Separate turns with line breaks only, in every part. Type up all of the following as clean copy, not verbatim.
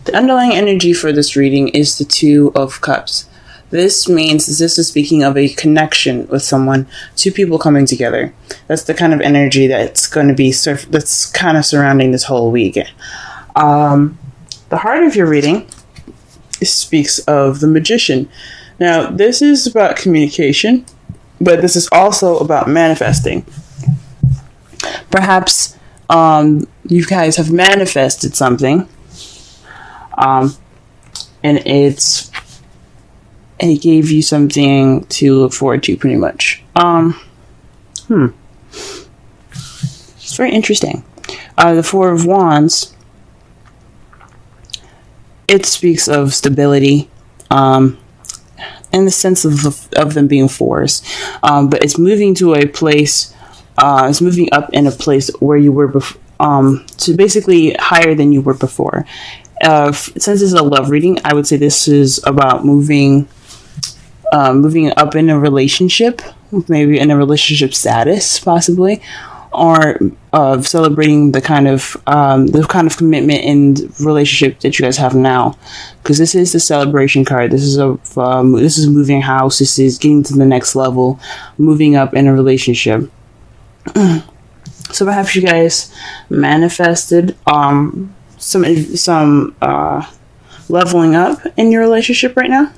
The underlying energy for this reading is the Two of Cups. This means this is speaking of a connection with someone, two people coming together. That's the kind of energy that's going to be that's kind of surrounding this whole week. The heart of your reading speaks of the Magician. Now, this is about communication, but this is also about manifesting. Perhaps you guys have manifested something, and it gave you something to look forward to, pretty much. It's very interesting. The Four of Wands, it speaks of stability, in the sense of them being fours, but it's moving to a place. It's moving up in a place where you were before, so basically higher than you were before. Since this is a love reading, I would say this is about moving up in a relationship, maybe in a relationship status, possibly, or celebrating the kind of commitment and relationship that you guys have now. Because this is the celebration card. This is moving house. This is getting to the next level, moving up in a relationship. So perhaps you guys manifested some leveling up in your relationship right now.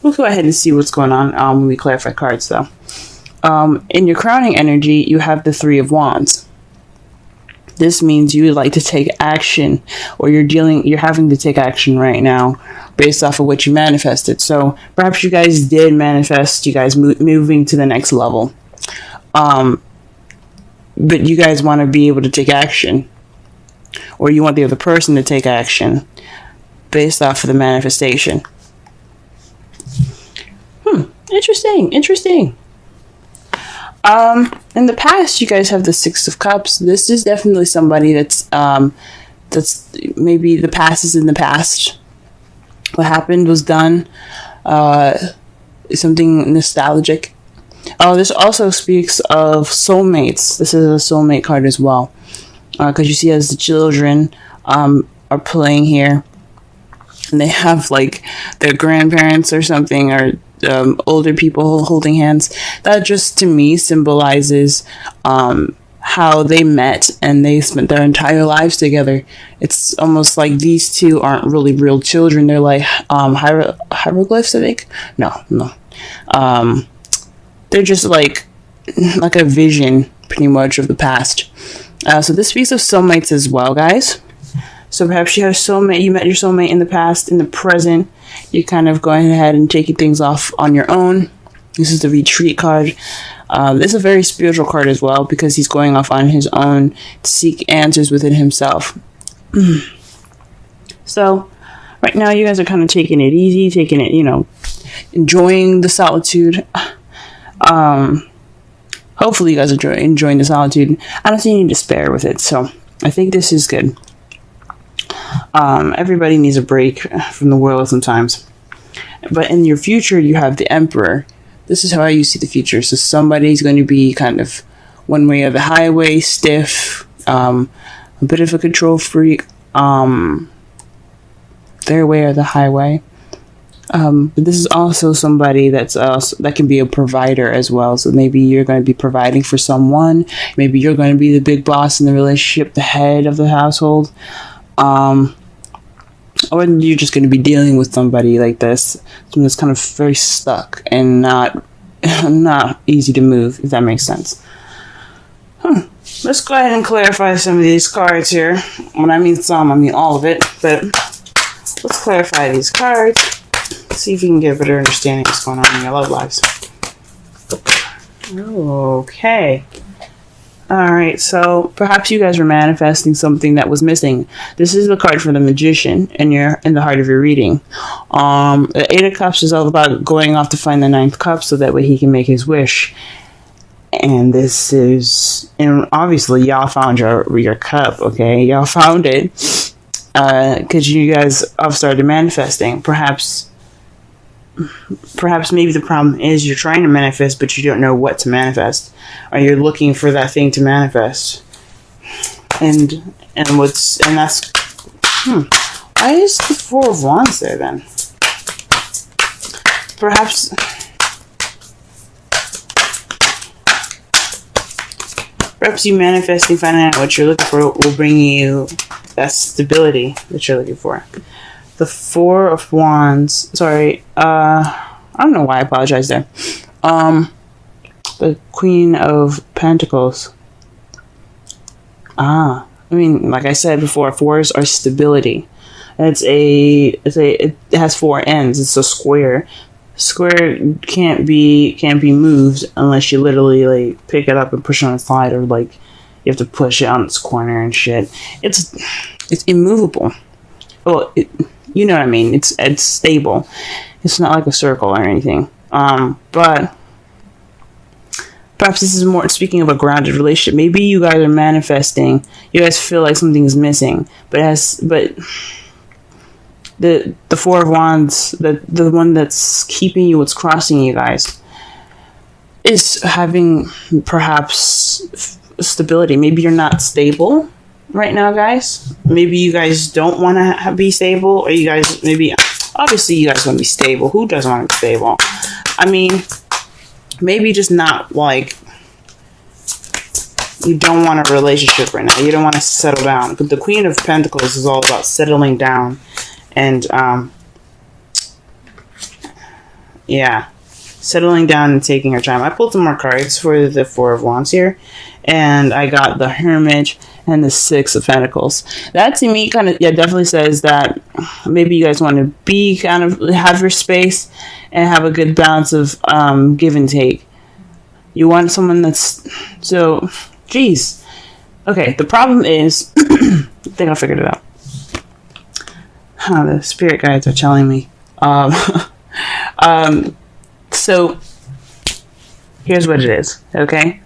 We'll go ahead and see what's going on when we clarify cards, though. In your crowning energy, you have the Three of Wands. This means you would like to take action, or you're having to take action right now based off of what you manifested. So perhaps you guys did manifest you guys moving to the next level. But you guys want to be able to take action, or you want the other person to take action based off of the manifestation. Interesting. In the past, you guys have the Six of Cups. This is definitely somebody that's maybe the past is in the past. What happened was done. Something nostalgic. Oh, this also speaks of soulmates. This is a soulmate card as well. Because you see as the children are playing here, and they have like their grandparents or something, or older people holding hands. That just to me symbolizes how they met and they spent their entire lives together. It's almost like these two aren't really real children. They're like hieroglyphs, I think. No. They're just like a vision, pretty much, of the past. So this speaks of soulmates as well, guys. So perhaps you have soulmate. You met your soulmate in the past. In the present, you're kind of going ahead and taking things off on your own. This is the Retreat card. This is a very spiritual card as well, because he's going off on his own to seek answers within himself. So right now, you guys are kind of taking it easy, enjoying the solitude. Hopefully you guys are enjoying the solitude. I don't see any despair with it, so I think this is good. Everybody needs a break from the world sometimes. But in your future, you have the Emperor. This is how you see the future. So somebody's going to be kind of one way or the highway, stiff, a bit of a control freak, their way or the highway. But this is also somebody that can be a provider as well. So maybe you're going to be providing for someone. Maybe you're going to be the big boss in the relationship, the head of the household. Or you're just going to be dealing with somebody like this, someone that's kind of very stuck and not easy to move, if that makes sense. Let's go ahead and clarify some of these cards here. When I mean some, I mean all of it. But let's clarify these cards. See if you can get a better understanding of what's going on in your love lives. Okay. Alright, so perhaps you guys were manifesting something that was missing. This is the card for the Magician in the heart of your reading. The Eight of Cups is all about going off to find the Ninth Cup so that way he can make his wish. And this is, and obviously y'all found your cup, okay? Y'all found it. Because you guys have started manifesting. Perhaps maybe the problem is you're trying to manifest, but you don't know what to manifest, or you're looking for that thing to manifest. And that's Why is the Four of Wands there then? Perhaps you manifesting, finding out what you're looking for will bring you that stability that you're looking for. The Four of Wands. Sorry, I don't know why I apologize there. The Queen of Pentacles. I mean, like I said before, fours are stability. It has four ends. It's a square. Square can't be moved unless you literally like pick it up and push it on the side, or like you have to push it on its corner and shit. It's immovable. Well, you know what I mean. It's stable. It's not like a circle or anything. But perhaps this is more speaking of a grounded relationship. Maybe you guys are manifesting. You guys feel like something is missing, but the Four of Wands, the one that's keeping you, what's crossing you guys, is having perhaps stability. Maybe you're not stable right now, guys. Maybe you guys don't want to be stable, or you guys obviously you guys want to be stable. Who doesn't want to be stable? I mean, maybe just not like you don't want a relationship right now. You don't want to settle down. But the Queen of Pentacles is all about settling down. And, yeah, settling down and taking her time. I pulled some more cards for the Four of Wands here, and I got the Hermit and the Six of Pentacles. That to me definitely says that maybe you guys want to have your space and have a good balance of, give and take. You want someone that's, geez. Okay, the problem is, I think I figured it out. The spirit guides are telling me. So here's what it is. Okay,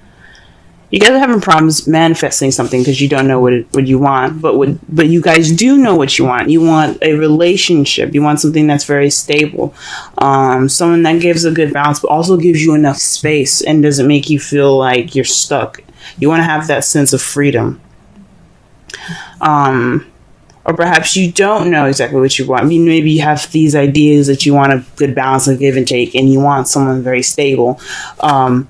you guys are having problems manifesting something because you don't know what you want. But you guys do know what you want. You want a relationship. You want something that's very stable. Someone that gives a good balance, but also gives you enough space and doesn't make you feel like you're stuck. You want to have that sense of freedom. Or perhaps you don't know exactly what you want. I mean, maybe you have these ideas that you want a good balance of give and take, and you want someone very stable. But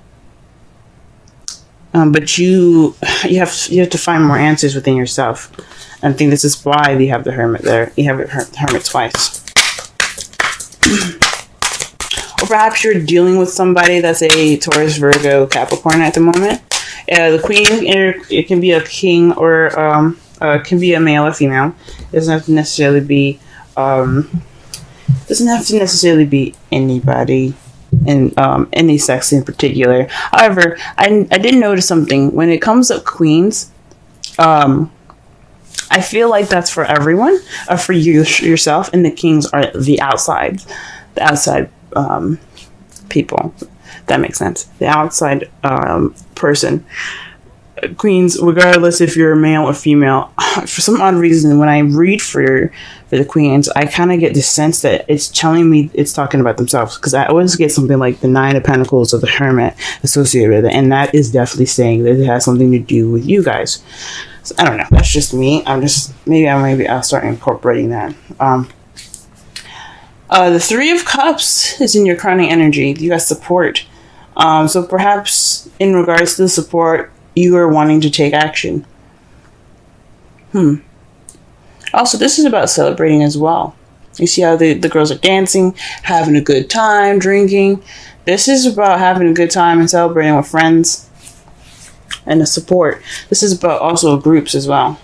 you have to find more answers within yourself. And I think this is why we have the Hermit there. You have the Hermit twice. Or perhaps you're dealing with somebody that's a Taurus, Virgo, Capricorn at the moment. The Queen, it can be a king or can be a male or female. It doesn't have to necessarily be anybody in any sex in particular. However, I did notice something when it comes to queens. I feel like that's for everyone, for yourself, and the kings are the outside people. That makes sense. The outside person. Queens, regardless if you're a male or female, for some odd reason, when I read for the queens, I kind of get the sense that it's telling me it's talking about themselves, because I always get something like the Nine of Pentacles or the Hermit associated with it, and that is definitely saying that it has something to do with you guys. So, I don't know. That's just me. Maybe I'll start incorporating that. The Three of Cups is in your crowning energy. You got support. So perhaps in regards to the support, you are wanting to take action. Also, this is about celebrating as well. You see how the girls are dancing, having a good time, drinking. This is about having a good time and celebrating with friends and the support. This is about also groups as well.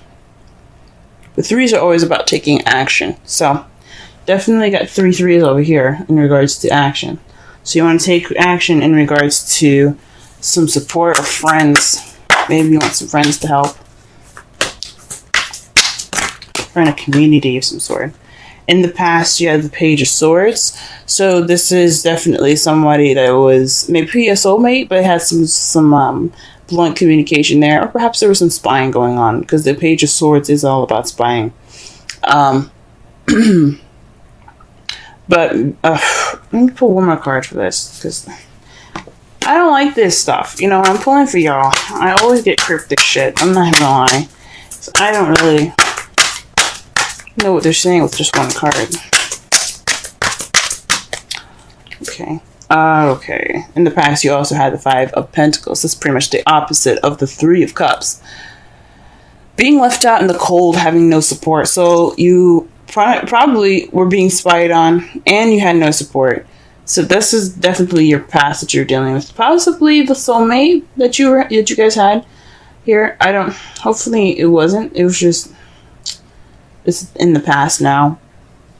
The threes are always about taking action. So definitely got 3 threes over here in regards to action. So you want to take action in regards to some support or friends. Maybe you want some friends to help. Or in a community of some sort. In the past, you had the Page of Swords. So this is definitely somebody that was maybe a soulmate, but had some blunt communication there. Or perhaps there was some spying going on, because the Page of Swords is all about spying. But let me pull one more card for this, because I don't like this stuff. You know, I'm pulling for y'all. I always get cryptic shit. I'm not gonna lie. So I don't really know what they're saying with just one card. Okay. Okay. In the past, you also had the Five of Pentacles. That's pretty much the opposite of the Three of Cups. Being left out in the cold, having no support. So you probably were being spied on, and you had no support. So this is definitely your past that you're dealing with. Possibly the soulmate that you guys had here. I don't. Hopefully it wasn't. It was just. It's in the past now.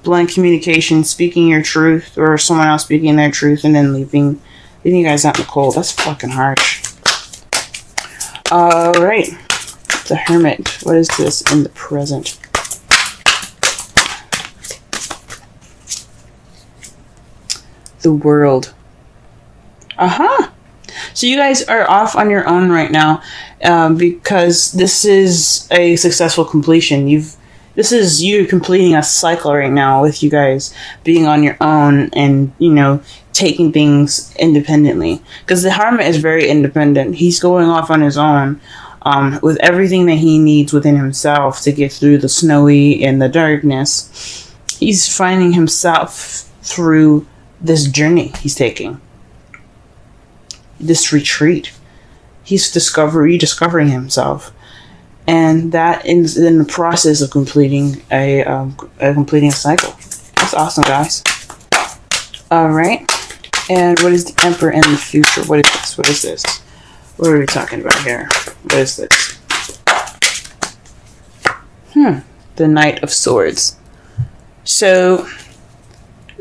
Blunt communication, speaking your truth, or someone else speaking their truth, and then leaving you guys out in the cold. That's fucking harsh. All right, the Hermit. What is this in the present? The World. So you guys are off on your own right now, because this is a successful completion. This is you completing a cycle right now with you guys being on your own and, you know, taking things independently. Because the Hermit is very independent. He's going off on his own with everything that he needs within himself to get through the snowy and the darkness. He's finding himself through this journey he's taking. This retreat. He's rediscovering himself. And that is in the process of completing a cycle. That's awesome, guys. All right. And what is the Emperor in the future? What is this? What is this? What are we talking about here? What is this? The Knight of Swords. So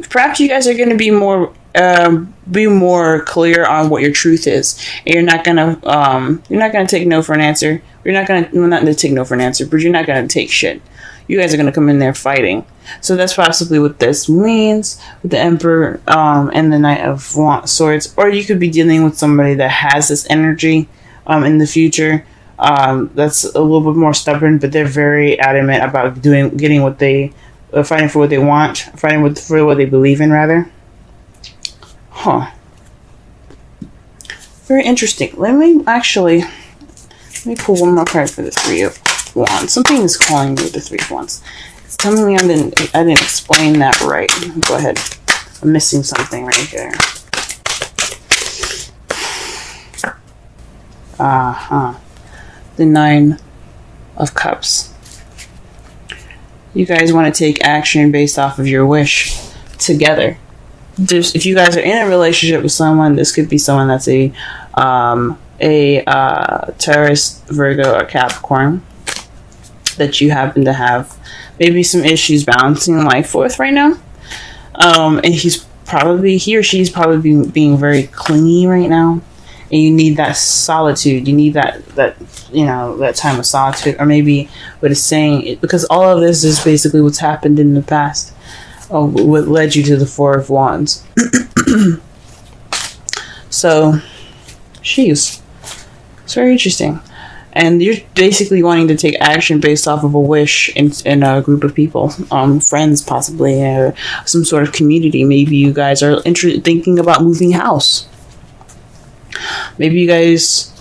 perhaps you guys are going to be more clear on what your truth is, and you're not gonna take no for an answer. You're not gonna take no for an answer, but you're not gonna take shit. You guys are gonna come in there fighting. So that's possibly what this means with the Emperor and the Knight of Swords. Or you could be dealing with somebody that has this energy in the future. That's a little bit more stubborn, but they're very adamant about fighting for what they want, for what they believe in, rather. Very interesting. Let me pull one more card for the Three of Wands. Something is calling me the Three of Wands. It's telling me I didn't explain that right. Go ahead. I'm missing something right here. The Nine of Cups. You guys want to take action based off of your wish together. If you guys are in a relationship with someone, this could be someone that's a Taurus, Virgo, or Capricorn that you happen to have maybe some issues balancing life with right now. And he or she's probably being very clingy right now, and you need that solitude. You need that time of solitude, or maybe what it's saying, because all of this is basically what's happened in the past. What led you to the Four of Wands. So, it's very interesting. And you're basically wanting to take action based off of a wish in a group of people, friends possibly, or some sort of community. Maybe you guys are thinking about moving house. Maybe you guys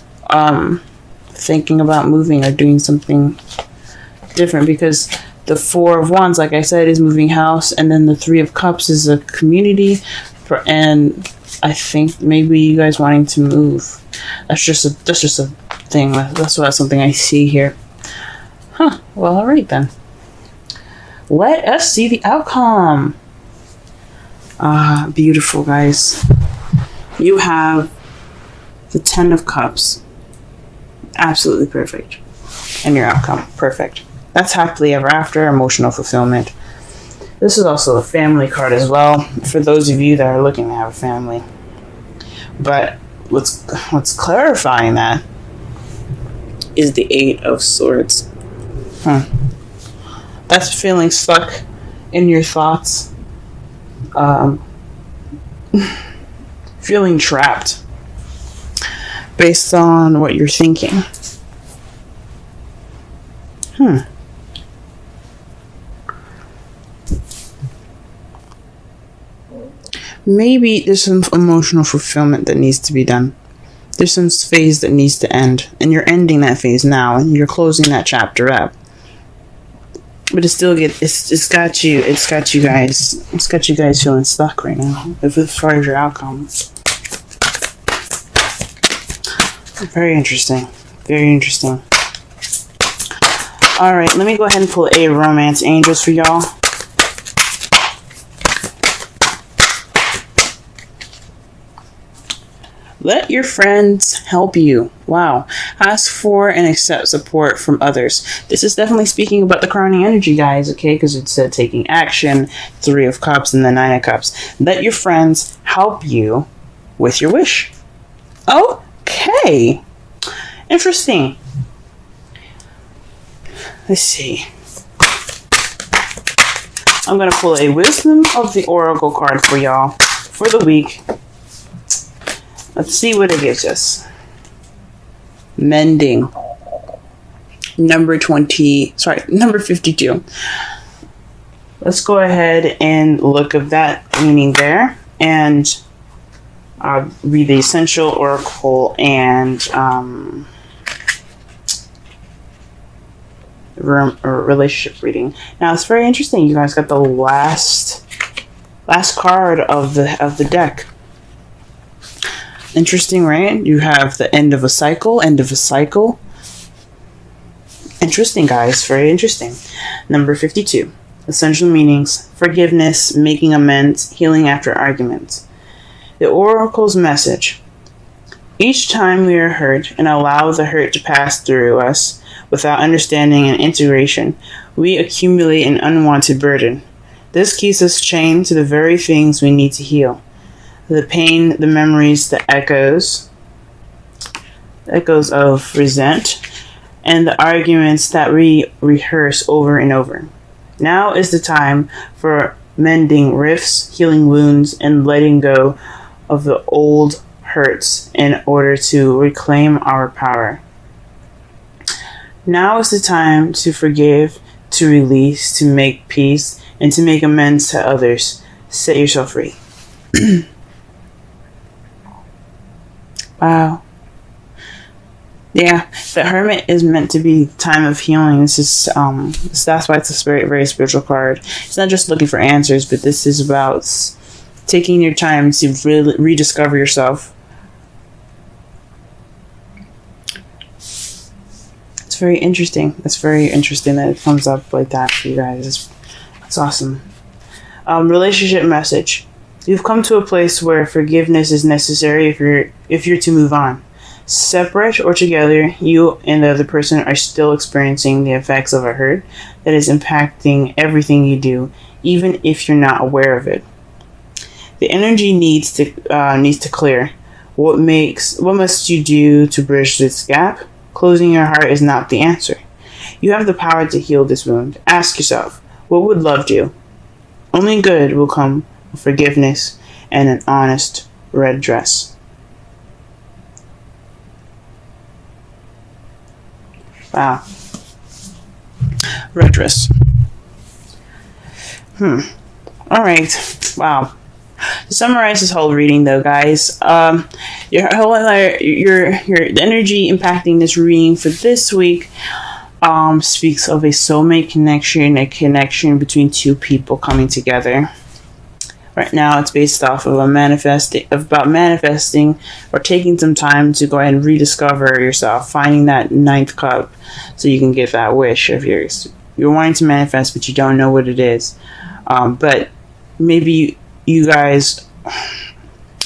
thinking about moving or doing something different, because the Four of Wands, like I said, is moving house, and then the Three of Cups is a community, and I think maybe you guys wanting to move. That's just a thing. That's something I see here. Well, all right then. Let us see the outcome. Beautiful, guys. You have the Ten of Cups. Absolutely perfect. And your outcome, perfect. That's happily ever after, emotional fulfillment. This is also a family card as well, for those of you that are looking to have a family. But what's clarifying that is the Eight of Swords. That's feeling stuck in your thoughts. Feeling trapped based on what you're thinking. Maybe there's some emotional fulfillment that needs to be done. There's some phase that needs to end, and you're ending that phase now, and you're closing that chapter up. But it's got you guys feeling stuck right now as far as your outcome. Very interesting. Very interesting. All right, let me go ahead and pull a romance angels for y'all. Let your friends help you. Wow. Ask for and accept support from others. This is definitely speaking about the crowning energy, guys, okay? Because it said taking action, 3 of Cups, and the 9 of Cups. Let your friends help you with your wish. Okay. Interesting. Let's see. I'm going to pull a Wisdom of the Oracle card for y'all for the week. Let's see what it gives us. Mending. Number 52. Let's go ahead and look at that meaning there. And read the Essential Oracle and relationship reading. Now it's very interesting. You guys got the last card of the deck. Interesting, right? You have the end of a cycle. Interesting, guys. Very interesting. Number 52. Essential meanings. Forgiveness, making amends, healing after arguments. The Oracle's message. Each time we are hurt and allow the hurt to pass through us without understanding and integration, we accumulate an unwanted burden. This keeps us chained to the very things we need to heal. The pain, the memories, the echoes of resent, and the arguments that we rehearse over and over. Now is the time for mending rifts, healing wounds, and letting go of the old hurts in order to reclaim our power. Now is the time to forgive, to release, to make peace, and to make amends to others. Set yourself free. Wow. Yeah, the Hermit is meant to be time of healing. This is that's why it's a very, very spiritual card. It's not just looking for answers, but this is about taking your time to really rediscover yourself. It's very interesting. It's very interesting that it comes up like that for you guys. It's awesome. Relationship message. You've come to a place where forgiveness is necessary if you're to move on. Separate or together, you and the other person are still experiencing the effects of a hurt that is impacting everything you do, even if you're not aware of it. The energy needs to clear. What must you do to bridge this gap? Closing your heart is not the answer. You have the power to heal this wound. Ask yourself, what would love do? Only good will come with forgiveness and an honest red dress. Wow. Red dress. Alright. Wow. To summarize this whole reading though, guys, your the energy impacting this reading for this week speaks of a soulmate connection, a connection between two people coming together. Right now, it's based off of about manifesting or taking some time to go ahead and rediscover yourself, finding that 9th cup, so you can get that wish of yours. You're wanting to manifest, but you don't know what it is. But maybe you guys,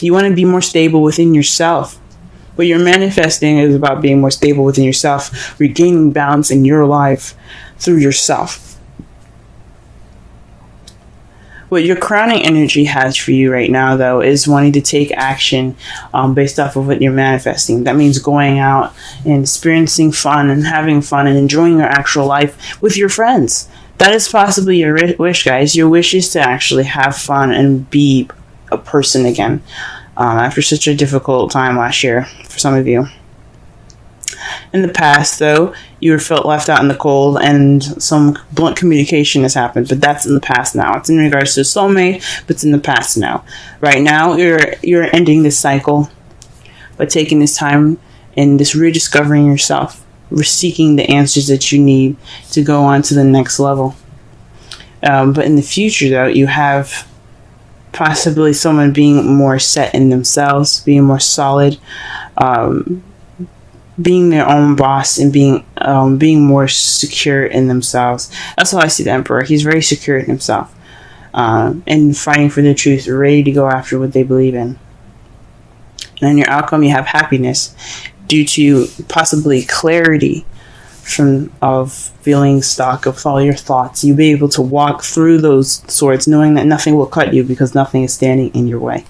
you want to be more stable within yourself. What you're manifesting is about being more stable within yourself, regaining balance in your life through yourself. What your crowning energy has for you right now, though, is wanting to take action based off of what you're manifesting. That means going out and experiencing fun and having fun and enjoying your actual life with your friends. That is possibly your wish, guys. Your wish is to actually have fun and be a person again after such a difficult time last year for some of you. In the past, though, you felt left out in the cold and some blunt communication has happened, but that's in the past now. It's in regards to soulmate, but it's in the past now. Right now, you're ending this cycle by taking this time and this rediscovering yourself, seeking the answers that you need to go on to the next level. But in the future, though, you have possibly someone being more set in themselves, being more solid, being their own boss, and being more secure in themselves. That's how I see the Emperor. He's very secure in himself, and fighting for the truth, ready to go after what they believe in. And in your outcome, you have happiness due to possibly clarity of feeling stuck of all your thoughts. You'll be able to walk through those swords knowing that nothing will cut you because nothing is standing in your way.